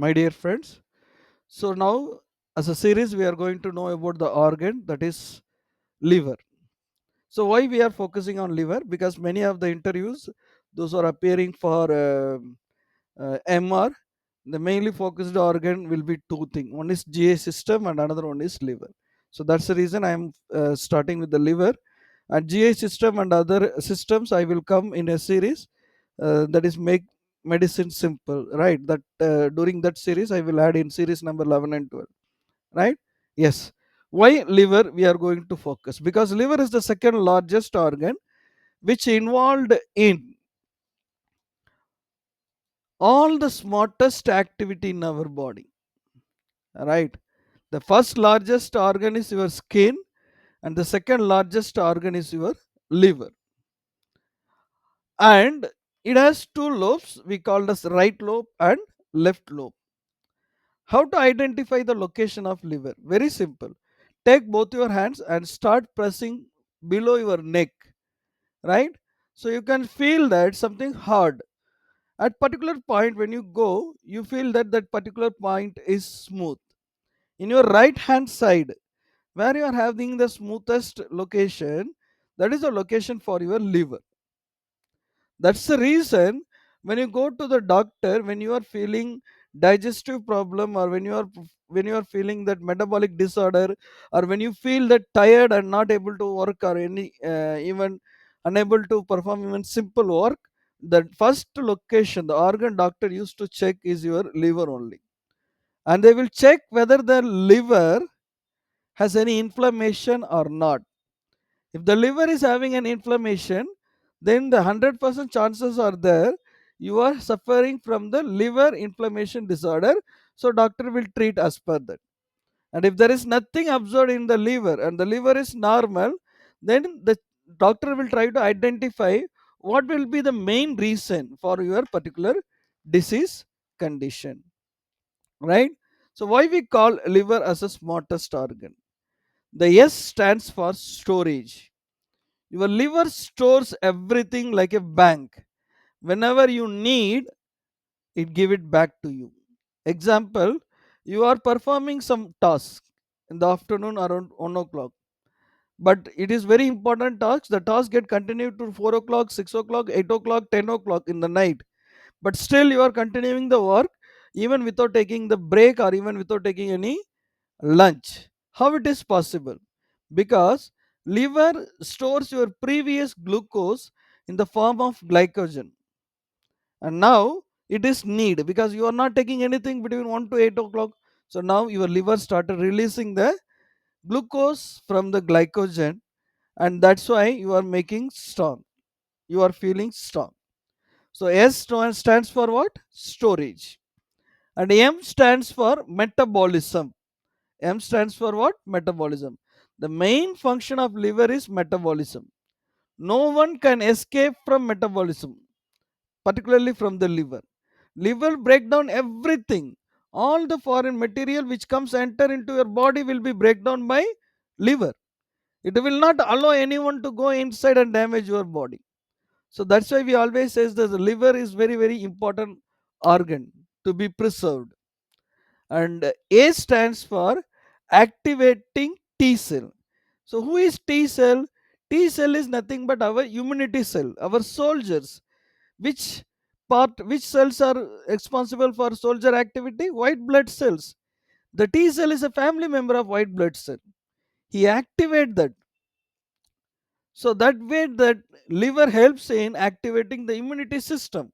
my dear friends. So now, as a series, we are going to know about the organ that is liver. So why we are focusing on liver? Because many of the interviews, those are appearing for MR, the mainly focused organ will be two things. One is GA system and another one is liver. So that's the reason I am starting with the liver. And GI system and other systems I will come in a series that is make medicine simple, right? That during that series I will add in series number 11 and 12, right? Yes. Why liver we are going to focus? Because liver is the second largest organ which involved in all the smartest activity in our body, right? The first largest organ is your skin and the second largest organ is your liver, and it has two lobes we call as right lobe and left lobe. How to identify the location of liver? Very simple. Take both your hands and start pressing below your neck, right? So you can feel that something hard at particular point. When you go, you feel that that particular point is smooth in your right hand side, where you are having the smoothest location. That is the location for your liver. That's the reason when you go to the doctor, when you are feeling digestive problem, or when you are feeling that metabolic disorder, or when you feel that tired and not able to work, or any even unable to perform even simple work, the first location the organ doctor used to check is your liver only. And they will check whether the liver has any inflammation or not. If the liver is having an inflammation, then the 100% chances are there you are suffering from the liver inflammation disorder. So doctor will treat as per that. And if there is nothing observed in the liver and the liver is normal, then the doctor will try to identify what will be the main reason for your particular disease condition, right? So why we call liver as a smartest organ? The S stands for storage. Your liver stores everything like a bank. Whenever you need, it give it back to you. Example, you are performing some task in the afternoon around 1 o'clock. But it is very important task. The task get continued to 4 o'clock, 6 o'clock, 8 o'clock, 10 o'clock in the night. But still you are continuing the work even without taking the break or even without taking any lunch. How it is possible? Because liver stores your previous glucose in the form of glycogen, and now it is need because you are not taking anything between 1 to 8 o'clock. So now your liver started releasing the glucose from the glycogen, and that's why you are making strong, you are feeling strong. So stands for what? Storage. And M stands for metabolism. M stands for what? Metabolism. The main function of liver is metabolism. No one can escape from metabolism, particularly from the liver. Liver break down everything. All the foreign material which comes enter into your body will be break down by liver. It will not allow anyone to go inside and damage your body. So that's why we always says that the liver is very very important organ to be preserved. And A stands for activating T cell. So who is T cell? T cell is nothing but our immunity cell, our soldiers. Which cells are responsible for soldier activity? White blood cells. The T cell is a family member of white blood cell. He activate that. So that way that liver helps in activating the immunity system.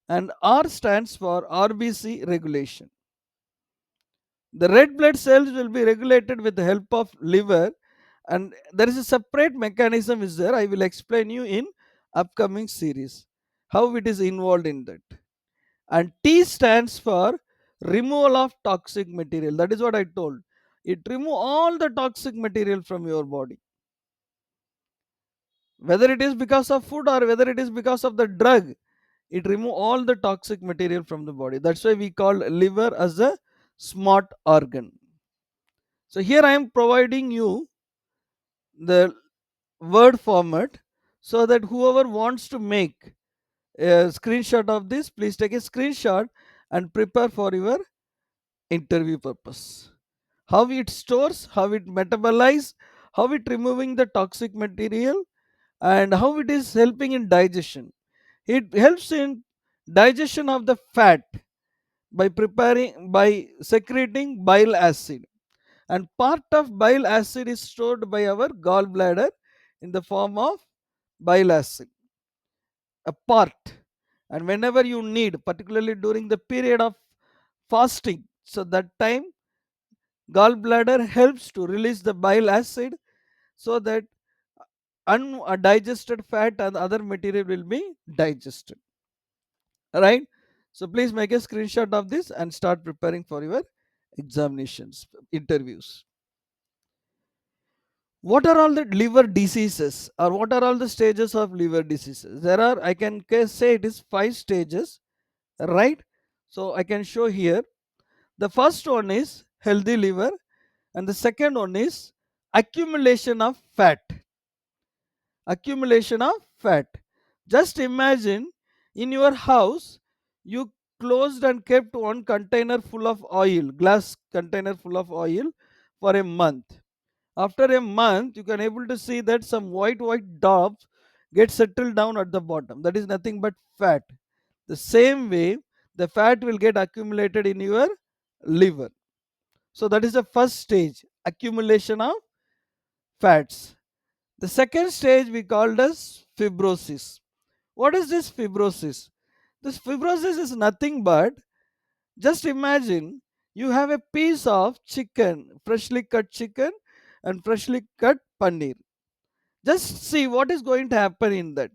And R stands for RBC regulation. The red blood cells will be regulated with the help of liver, and there is a separate mechanism is there. I will explain you in upcoming series how it is involved in that. And T stands for removal of toxic material. That is what I told. It remove all the toxic material from your body, whether it is because of food or whether it is because of the drug. It remove all the toxic material from the body. That's why we call liver as a smart organ. So here I am providing you the word format, so that whoever wants to make a screenshot of this, please take a screenshot and prepare for your interview purpose. How it stores, how it metabolize, how it removing the toxic material, and how it is helping in digestion. It helps in digestion of the fat by secreting bile acid, and part of bile acid is stored by our gallbladder in the form of bile acid, a part. And whenever you need, particularly during the period of fasting, so that time gallbladder helps to release the bile acid, so that undigested fat and other material will be digested, right? So please make a screenshot of this and start preparing for your examinations, interviews. What are all the liver diseases, or what are all the stages of liver diseases? There are, I can say it is 5 stages, right? So I can show here. The first one is healthy liver, and the second one is accumulation of fat. Accumulation of fat. Just imagine, in your house you closed and kept one container full of oil, glass container full of oil, for a month. After a month you can able to see that some white drops get settled down at the bottom. That is nothing but fat. The same way, the fat will get accumulated in your liver. So that is the first stage, accumulation of fats. The second stage we called as fibrosis. What is this fibrosis? This fibrosis is nothing but, just imagine, you have a piece of chicken, freshly cut chicken and freshly cut paneer. Just see what is going to happen in that.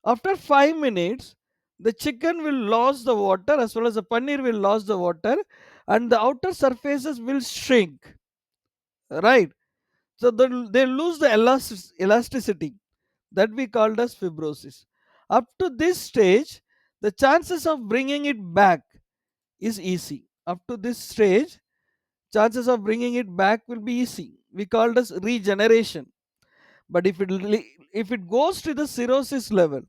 After 5 minutes, the chicken will lose the water as well as the paneer will lose the water, and the outer surfaces will shrink, right? So they lose the elasticity, that we called as fibrosis. Up to this stage, the chances of bringing it back is easy. Up to this stage, chances of bringing it back will be easy. We called as regeneration. But if it goes to the cirrhosis level,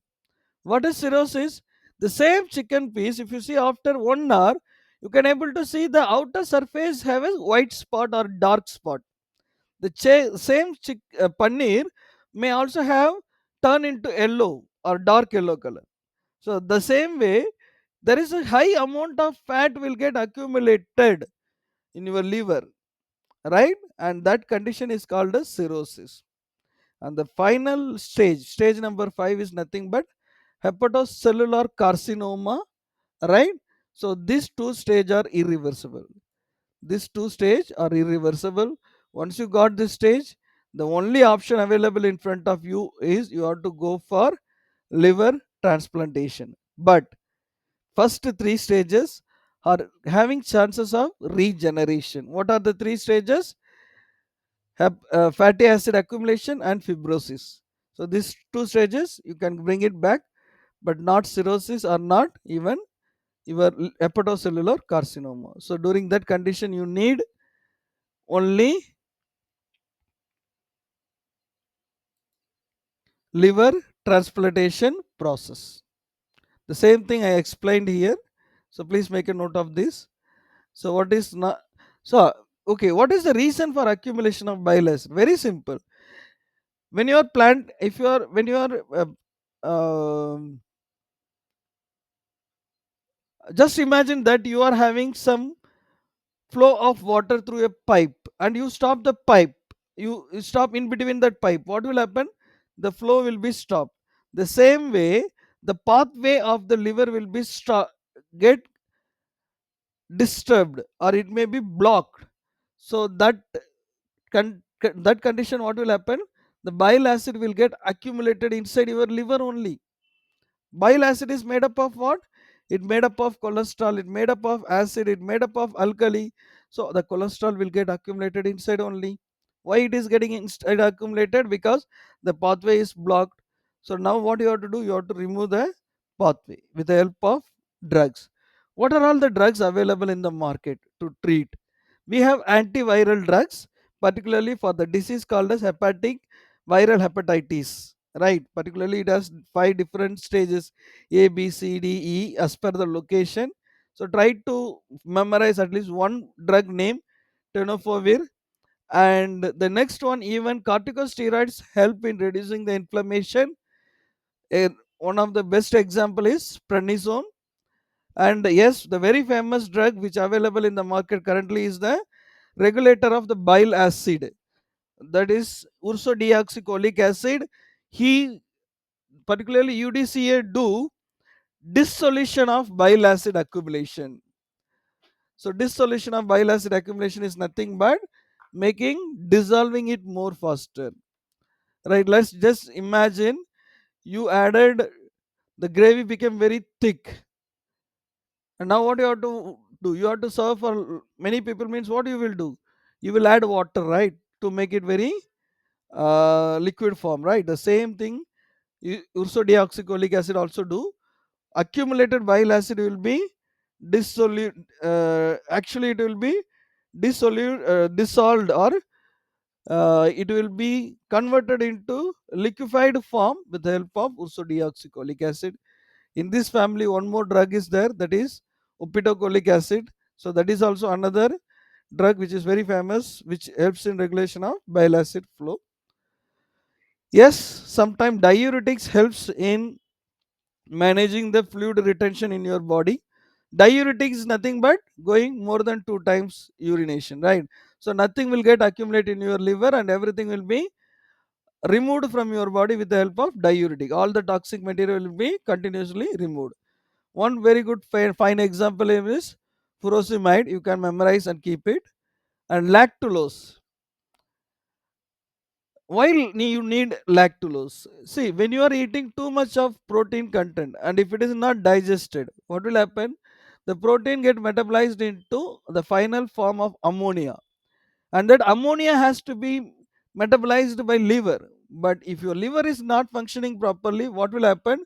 what is cirrhosis? The same chicken piece, if you see after 1 hour, you can able to see the outer surface have a white spot or dark spot. The same paneer may also have turn into yellow or dark yellow color. So the same way, there is a high amount of fat will get accumulated in your liver, right? And that condition is called as cirrhosis. And the final stage, stage number 5, is nothing but hepatocellular carcinoma, right? So these two stages are irreversible. These two stages are irreversible. Once you got this stage, the only option available in front of you is you have to go for liver transplantation. But first 3 stages are having chances of regeneration. What are the 3 stages? Fatty acid accumulation and fibrosis. So these 2 stages you can bring it back, but not cirrhosis or not even your hepatocellular carcinoma. So during that condition you need only liver transplantation process. The same thing I explained here. So please make a note of this. So what is not, so okay, what is the reason for accumulation of bile acid? Very simple. When you are plant, if you are when you are just imagine that you are having some flow of water through a pipe and you stop the pipe, you stop in between that pipe. What will happen? The flow will be stopped. The same way, the pathway of the liver will be get disturbed, or it may be blocked. So that condition, what will happen? The bile acid will get accumulated inside your liver only. Bile acid is made up of what? It made up of cholesterol, it made up of acid, it made up of alkali. So the cholesterol will get accumulated inside only. Why it is getting inside accumulated? Because the pathway is blocked. So now what you have to do? You have to remove the pathway with the help of drugs. What are all the drugs available in the market to treat? We have antiviral drugs, particularly for the disease called as hepatic viral hepatitis, right? Particularly it has 5 different stages, A, B, C, D, E, as per the location. So try to memorize at least one drug name, tenofovir. And the next one, even corticosteroids help in reducing the inflammation. One of the best example is prednisone. And yes, the very famous drug which available in the market currently is the regulator of the bile acid, that is ursodeoxycholic acid. He, particularly UDCA, do dissolution of bile acid accumulation. So dissolution of bile acid accumulation is nothing but making dissolving it more faster. Right? Let's just imagine you added, the gravy became very thick, and now what you have to do? You have to serve for many people. Means what you will do? You will add water, right, to make it very liquid form, right? The same thing ursodeoxycholic acid also do. Accumulated bile acid will be dissolute. Actually, it will be dissolved, or it will be converted into liquefied form with the help of ursodeoxycholic acid. In this family, one more drug is there, that is upitocolic acid. So that is also another drug which is very famous, which helps in regulation of bile acid flow. Yes, sometimes diuretics helps in managing the fluid retention in your body. Diuretic is nothing but going more than 2 times urination, right? So nothing will get accumulated in your liver, and everything will be removed from your body with the help of diuretic. All the toxic material will be continuously removed. One very good fine example is furosemide. You can memorize and keep it. And lactulose. Why you need lactulose? See, when you are eating too much of protein content, and if it is not digested, what will happen? The protein get metabolized into the final form of ammonia, and that ammonia has to be metabolized by liver. But if your liver is not functioning properly, what will happen?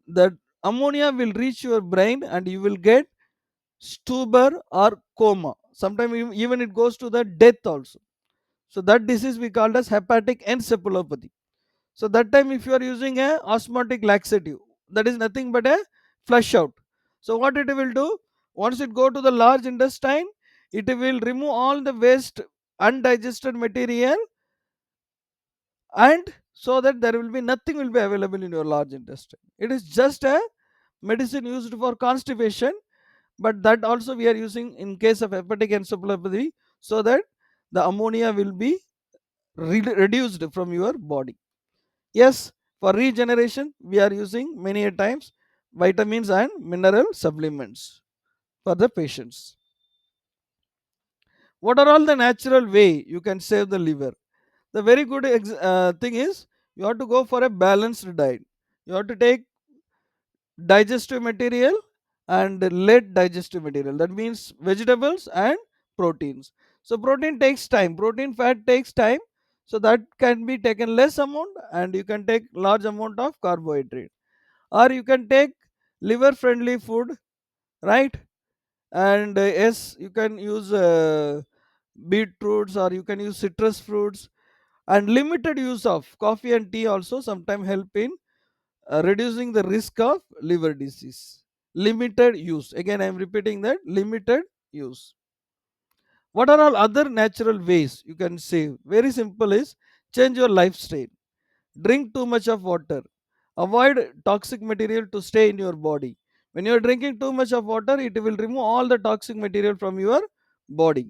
That ammonia will reach your brain, and you will get stupor or coma. Sometimes even it goes to the death also. So that disease we called as hepatic encephalopathy. So that time, if you are using a osmotic laxative, that is nothing but a flush out. So what it will do? Once it go to the large intestine, it will remove all the waste undigested material, and so that there will be nothing will be available in your large intestine. It is just a medicine used for constipation, but that also we are using in case of hepatic encephalopathy, so that the ammonia will be reduced from your body. Yes, for regeneration, we are using many a times vitamins and mineral supplements for the patients. What are all the natural way you can save the liver? The very good thing is, you have to go for a balanced diet. You have to take digestive material and late digestive material. That means vegetables and proteins. So protein takes time. Protein fat takes time. So that can be taken less amount, and you can take large amount of carbohydrate, or you can take liver friendly food, right? And yes, you can use beetroots, or you can use citrus fruits. And limited use of coffee and tea also sometimes help in reducing the risk of liver disease. Limited use, again I am repeating that, limited use. What are all other natural ways you can save? Very simple is, change your lifestyle. Drink too much of water. Avoid toxic material to stay in your body. When you are drinking too much of water, it will remove all the toxic material from your body.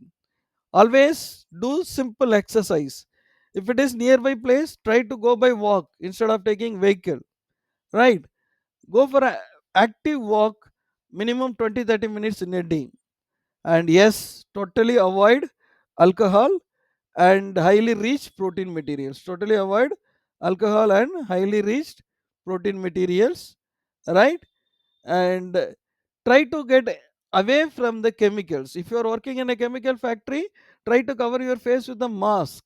Always do simple exercise. If it is nearby place, try to go by walk instead of taking vehicle, right? Go for a active walk, minimum 20-30 minutes in a day. And yes, totally avoid alcohol and highly rich protein materials. Totally avoid alcohol and highly rich protein materials, right? And try to get away from the chemicals. If you are working in a chemical factory, try to cover your face with a mask.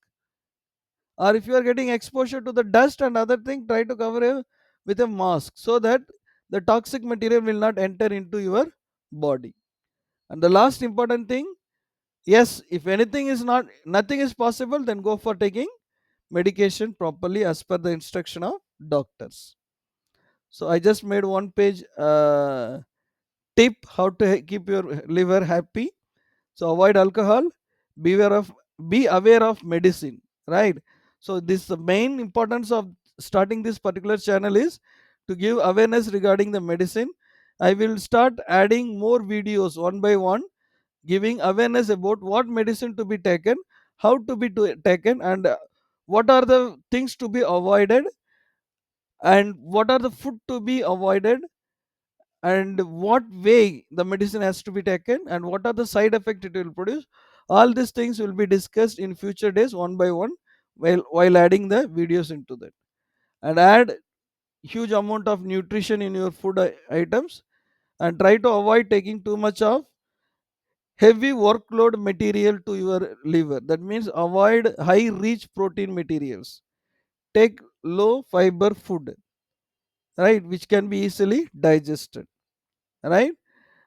Or if you are getting exposure to the dust and other thing, try to cover with a mask, so that the toxic material will not enter into your body. And the last important thing, yes, if anything is not, nothing is possible, then go for taking medication properly as per the instruction of doctors. So I just made one page tip how to keep your liver happy. So avoid alcohol, beware of be aware of medicine, right? So this the main importance of starting this particular channel is to give awareness regarding the medicine. I will start adding more videos one by one, giving awareness about what medicine to be taken, how to be taken, and what are the things to be avoided, and what are the food to be avoided, and what way the medicine has to be taken, and what are the side effects it will produce. All these things will be discussed in future days one by one, while adding the videos into that. And add huge amount of nutrition in your food items, and try to avoid taking too much of heavy workload material to your liver. That means avoid high rich protein materials. Take low fiber food, right, which can be easily digested, right?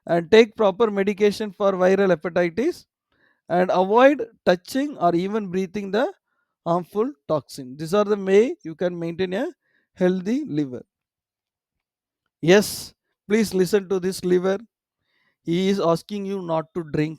And take proper medication for viral hepatitis, and avoid touching or even breathing the harmful toxin. These are the way you can maintain a healthy liver. Yes, please listen to this liver. He is asking you not to drink.